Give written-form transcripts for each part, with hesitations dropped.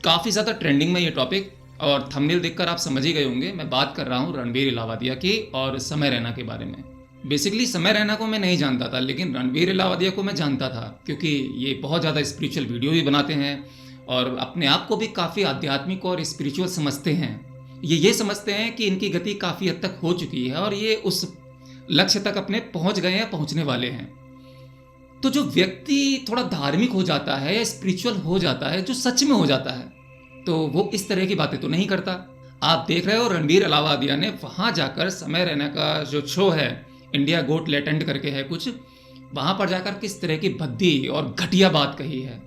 काफ़ी ज़्यादा ट्रेंडिंग में ये टॉपिक, और थंबनेल देखकर आप समझ ही गए होंगे मैं बात कर रहा हूँ रणवीर इलाहाबादिया की और समय रैना के बारे में। बेसिकली समय रैना को मैं नहीं जानता था, लेकिन रणवीर इलाहाबादिया को मैं जानता था, क्योंकि ये बहुत ज़्यादा स्पिरिचुअल वीडियो भी बनाते हैं और अपने आप को भी काफ़ी आध्यात्मिक और स्पिरिचुअल समझते हैं। ये समझते हैं कि इनकी गति काफ़ी हद तक हो चुकी है और ये उस लक्ष्य तक अपने पहुँच गए हैं, पहुँचने वाले हैं। तो जो व्यक्ति थोड़ा धार्मिक हो जाता है या स्पिरिचुअल हो जाता है, जो सच में हो जाता है, तो वो इस तरह की बातें तो नहीं करता। आप देख रहे हो रणवीर इलाहाबादिया ने वहाँ जाकर समय रैना का जो शो है, इंडिया गोट लेटेंट करके है कुछ, वहाँ पर जाकर किस तरह की भद्दी और घटिया बात कही है।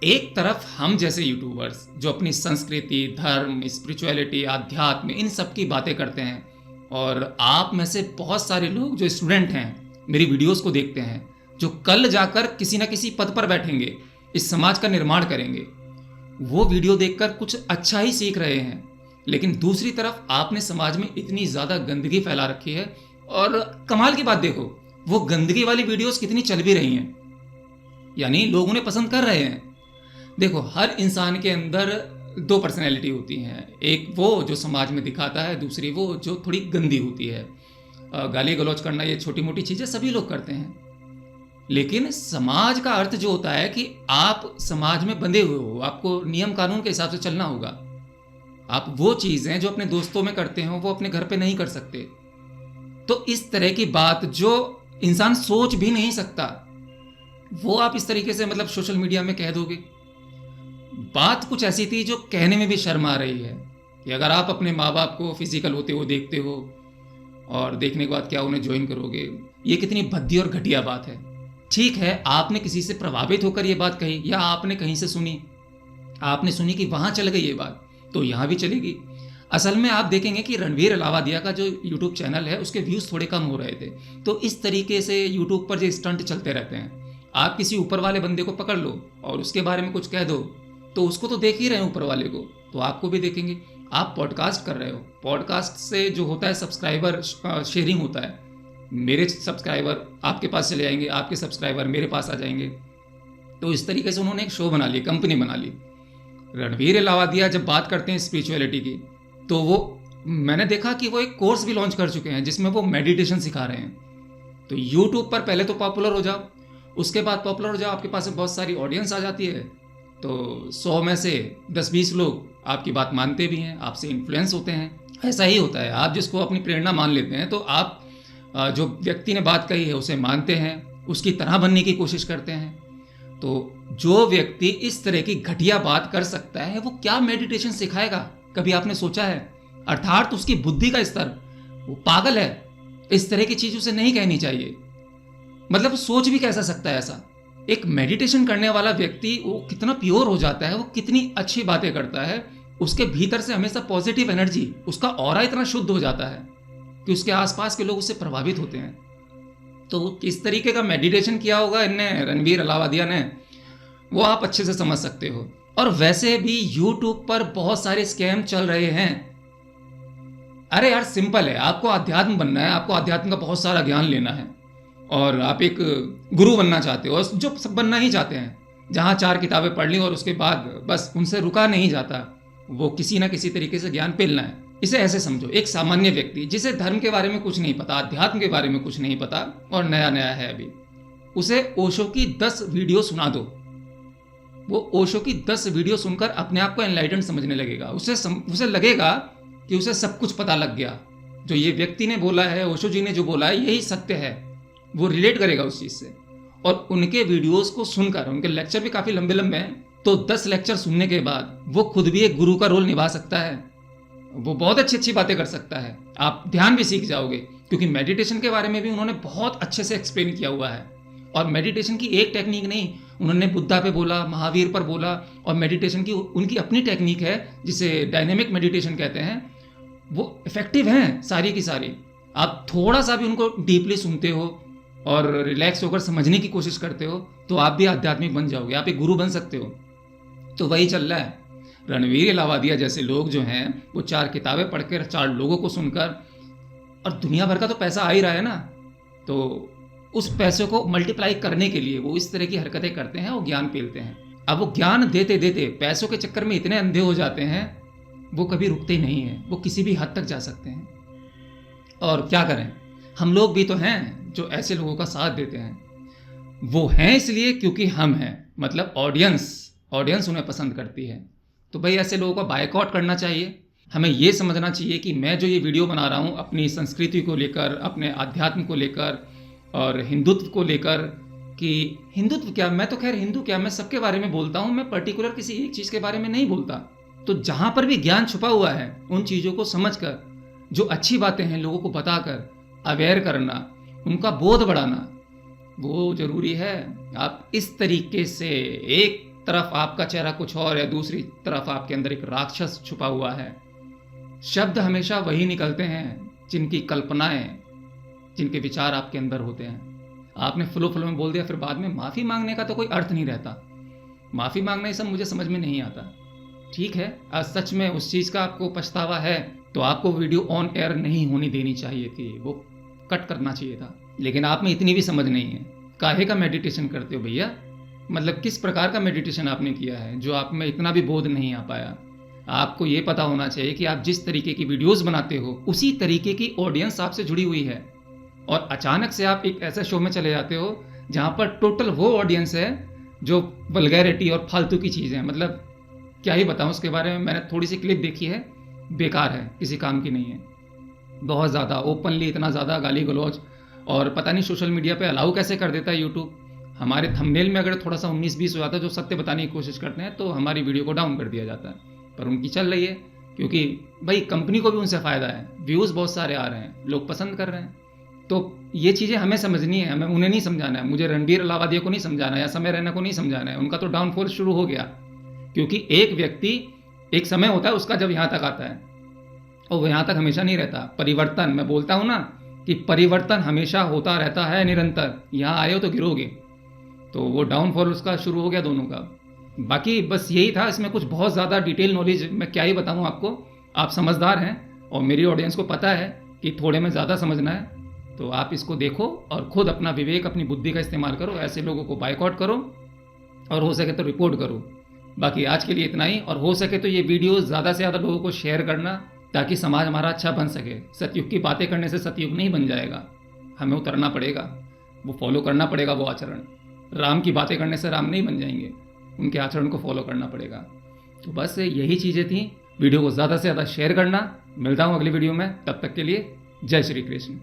एक तरफ हम जैसे यूट्यूबर्स जो अपनी संस्कृति, धर्म, स्पिरिचुअलिटी, आध्यात्म, इन सब की बातें करते हैं, और आप में से बहुत सारे लोग जो स्टूडेंट हैं, मेरी वीडियोस को देखते हैं, जो कल जाकर किसी न किसी पद पर बैठेंगे, इस समाज का निर्माण करेंगे, वो वीडियो देखकर कुछ अच्छा ही सीख रहे हैं। लेकिन दूसरी तरफ आपने समाज में इतनी ज़्यादा गंदगी फैला रखी है, और कमाल की बात देखो, वो गंदगी वाली वीडियोस कितनी चल भी रही हैं, यानी लोग उन्हें पसंद कर रहे हैं। देखो, हर इंसान के अंदर दो पर्सनैलिटी होती हैं, एक वो जो समाज में दिखाता है, दूसरी वो जो थोड़ी गंदी होती है। गाली गलौज करना, ये छोटी मोटी चीज़ें सभी लोग करते हैं, लेकिन समाज का अर्थ जो होता है कि आप समाज में बंधे हुए हो, आपको नियम कानून के हिसाब से चलना होगा। आप वो चीज़ें जो अपने दोस्तों में करते हो वो अपने घर पे नहीं कर सकते। तो इस तरह की बात जो इंसान सोच भी नहीं सकता, वो आप इस तरीके से मतलब सोशल मीडिया में कह दोगे। बात कुछ ऐसी थी जो कहने में भी शर्म आ रही है कि अगर आप अपने माँ बाप को फिजिकल होते हो देखते हो और देखने के बाद क्या उन्हें ज्वाइन करोगे, ये कितनी भद्दी और घटिया बात है। ठीक है, आपने किसी से प्रभावित होकर ये बात कही, या आपने कहीं से सुनी, आपने सुनी कि वहाँ चल गई ये बात, तो यहाँ भी चलेगी। असल में आप देखेंगे कि रणवीर इलाहाबादिया का जो यूट्यूब चैनल है उसके व्यूज़ थोड़े कम हो रहे थे, तो इस तरीके से यूट्यूब पर जो स्टंट चलते रहते हैं, आप किसी ऊपर वाले बंदे को पकड़ लो और उसके बारे में कुछ कह दो, तो उसको तो देख ही रहे हैं ऊपर वाले को, तो आपको भी देखेंगे। आप पॉडकास्ट कर रहे हो, पॉडकास्ट से जो होता है सब्सक्राइबर शेयरिंग होता है, मेरे सब्सक्राइबर आपके पास चले जाएंगे, आपके सब्सक्राइबर मेरे पास आ जाएंगे। तो इस तरीके से उन्होंने एक शो बना लिया, कंपनी बना ली। रणवीर इलाहाबादिया जब बात करते हैं स्पिरिचुअलिटी की, तो वो मैंने देखा कि वो एक कोर्स भी लॉन्च कर चुके हैं जिसमें वो मेडिटेशन सिखा रहे हैं। तो यूट्यूब पर पहले तो पॉपुलर हो जाओ, उसके बाद पॉपुलर हो जाओ, आपके पास बहुत सारी ऑडियंस आ जाती है, तो 100 में से 10-20 लोग आपकी बात मानते भी हैं, आपसे इन्फ्लुएंस होते हैं। ऐसा ही होता है, आप जिसको अपनी प्रेरणा मान लेते हैं, तो आप जो व्यक्ति ने बात कही है उसे मानते हैं, उसकी तरह बनने की कोशिश करते हैं। तो जो व्यक्ति इस तरह की घटिया बात कर सकता है, वो क्या मेडिटेशन सिखाएगा, कभी आपने सोचा है? अर्थात उसकी बुद्धि का स्तर, वो पागल है, इस तरह की चीज उसे नहीं कहनी चाहिए। मतलब वो सोच भी कैसा सकता है ऐसा? एक मेडिटेशन करने वाला व्यक्ति वो कितना प्योर हो जाता है, वो कितनी अच्छी बातें करता है, उसके भीतर से हमेशा पॉजिटिव एनर्जी, उसका ऑरा इतना शुद्ध हो जाता है कि उसके आसपास के लोग उससे प्रभावित होते हैं। तो किस तरीके का मेडिटेशन किया होगा इनने, रणवीर इलाहाबादिया ने, वो आप अच्छे से समझ सकते हो। और वैसे भी यूट्यूब पर बहुत सारे स्कैम चल रहे हैं। अरे यार, सिंपल है, आपको अध्यात्म बनना है, आपको अध्यात्म का बहुत सारा ज्ञान लेना है, और आप एक गुरु बनना चाहते हो, और जो सब बनना ही चाहते हैं, जहाँ 4 किताबें पढ़ ली और उसके बाद बस उनसे रुका नहीं जाता, वो किसी ना किसी तरीके से ज्ञान पेलना है। इसे ऐसे समझो, एक सामान्य व्यक्ति जिसे धर्म के बारे में कुछ नहीं पता, अध्यात्म के बारे में कुछ नहीं पता, और नया नया है अभी, उसे ओशो की 10 वीडियो सुना दो, वो ओशो की 10 वीडियो सुनकर अपने आप को एनलाइटेंड समझने लगेगा। उसे लगेगा कि उसे सब कुछ पता लग गया, जो ये व्यक्ति ने बोला है, ओशो जी ने जो बोला है, यही सत्य है। वो रिलेट करेगा उस चीज़ से, और उनके वीडियोस को सुनकर, उनके लेक्चर भी काफ़ी लंबे लंबे हैं, तो 10 लेक्चर सुनने के बाद वो खुद भी एक गुरु का रोल निभा सकता है, वो बहुत अच्छी अच्छी बातें कर सकता है, आप ध्यान भी सीख जाओगे, क्योंकि मेडिटेशन के बारे में भी उन्होंने बहुत अच्छे से एक्सप्लेन किया हुआ है। और मेडिटेशन की एक टेक्निक नहीं, उन्होंने बुद्धा पे बोला, महावीर पर बोला, और मेडिटेशन की उनकी अपनी टेक्निक है जिसे डायनेमिक मेडिटेशन कहते हैं, वो इफेक्टिव हैं सारी की सारी। आप थोड़ा सा भी उनको डीपली सुनते हो और रिलैक्स होकर समझने की कोशिश करते हो, तो आप भी आध्यात्मिक बन जाओगे, आप एक गुरु बन सकते हो। तो वही चल रहा है। रणवीर इलाहाबादिया जैसे लोग जो हैं, वो 4 किताबें पढ़कर, 4 लोगों को सुनकर, और दुनिया भर का तो पैसा आ ही रहा है ना, तो उस पैसे को मल्टीप्लाई करने के लिए वो इस तरह की हरकतें करते हैं और ज्ञान पेलते हैं। अब वो ज्ञान देते देते पैसों के चक्कर में इतने अंधे हो जाते हैं, वो कभी रुकते नहीं हैं, वो किसी भी हद तक जा सकते हैं। और क्या करें, हम लोग भी तो हैं जो ऐसे लोगों का साथ देते हैं। वो हैं इसलिए क्योंकि हम हैं, मतलब ऑडियंस उन्हें पसंद करती है। तो भाई ऐसे लोगों का बायकॉट करना चाहिए। हमें ये समझना चाहिए कि मैं जो ये वीडियो बना रहा हूँ अपनी संस्कृति को लेकर, अपने अध्यात्म को लेकर और हिंदुत्व को लेकर, कि हिंदुत्व क्या, मैं तो खैर हिंदू क्या, मैं सबके बारे में बोलता हूँ, मैं पर्टिकुलर किसी एक चीज़ के बारे में नहीं बोलता। तो जहाँ पर भी ज्ञान छुपा हुआ है उन चीज़ों को समझकर, जो अच्छी बातें हैं लोगों को बताकर अवेयर करना, उनका बोध बढ़ाना, वो ज़रूरी है। आप इस तरीके से, एक तरफ आपका चेहरा कुछ और है, दूसरी तरफ आपके अंदर एक राक्षस छुपा हुआ है। शब्द हमेशा वही निकलते हैं जिनकी कल्पनाएं, जिनके विचार आपके अंदर होते हैं। आपने फ्लो में बोल दिया, फिर बाद में माफ़ी मांगने का तो कोई अर्थ नहीं रहता। माफ़ी मांगना ये सब मुझे समझ में नहीं आता। ठीक है, आज सच में उस चीज़ का आपको पछतावा है तो आपको वीडियो ऑन एयर नहीं होनी देनी चाहिए थी, वो कट करना चाहिए था। लेकिन आप में इतनी भी समझ नहीं है। काहे का मेडिटेशन करते हो भैया? मतलब किस प्रकार का मेडिटेशन आपने किया है जो आप में इतना भी बोध नहीं आ पाया? आपको ये पता होना चाहिए कि आप जिस तरीके की वीडियोस बनाते हो उसी तरीके की ऑडियंस आपसे जुड़ी हुई है। और अचानक से आप एक ऐसे शो में चले जाते हो जहाँ पर टोटल वो ऑडियंस है जो वल्गैरिटी और फालतू की चीज़ें, मतलब क्या ही बताऊँ उसके बारे में। मैंने थोड़ी सी क्लिप देखी है, बेकार है, किसी काम की नहीं है। बहुत ज़्यादा ओपनली, इतना ज़्यादा गाली गलौज, और पता नहीं सोशल मीडिया पे अलाउ कैसे कर देता है यूट्यूब। हमारे थंबनेल में अगर थोड़ा सा 19-20 हो जाता है जो सत्य बताने की कोशिश करते हैं तो हमारी वीडियो को डाउन कर दिया जाता है। पर उनकी चल रही है क्योंकि भाई कंपनी को भी उनसे फ़ायदा है, व्यूज़ बहुत सारे आ रहे हैं, लोग पसंद कर रहे हैं। तो ये चीज़ें हमें समझनी है, हमें उन्हें नहीं समझाना है। मुझे रणबीर अलाहाबादिया को नहीं समझाना है या समय रैना को नहीं समझाना है। उनका तो डाउनफॉल शुरू हो गया, क्योंकि एक व्यक्ति, एक समय होता है उसका जब यहाँ तक आता है और वो यहाँ तक हमेशा नहीं रहता। परिवर्तन, मैं बोलता हूँ ना कि परिवर्तन हमेशा होता रहता है निरंतर। यहाँ आए हो तो गिरोगे। तो वो डाउनफॉल उसका शुरू हो गया दोनों का। बाकी बस यही था, इसमें कुछ बहुत ज़्यादा डिटेल नॉलेज मैं क्या ही बताऊँ आपको। आप समझदार हैं और मेरी ऑडियंस को पता है कि थोड़े में ज़्यादा समझना है, तो आप इसको देखो और खुद अपना विवेक, अपनी बुद्धि का इस्तेमाल करो। ऐसे लोगों को बायकॉट करो और हो सके तो रिपोर्ट करो। बाकी आज के लिए इतना ही, और हो सके तो ये वीडियो ज़्यादा से ज़्यादा लोगों को शेयर करना ताकि समाज हमारा अच्छा बन सके। सतयुग की बातें करने से सतयुग नहीं बन जाएगा, हमें उतरना पड़ेगा, वो फॉलो करना पड़ेगा वो आचरण। राम की बातें करने से राम नहीं बन जाएंगे, उनके आचरण को फॉलो करना पड़ेगा। तो बस यही चीज़ें थी। वीडियो को ज़्यादा से ज़्यादा शेयर करना। मिलता हूँ अगली वीडियो में, तब तक के लिए जय श्री कृष्ण।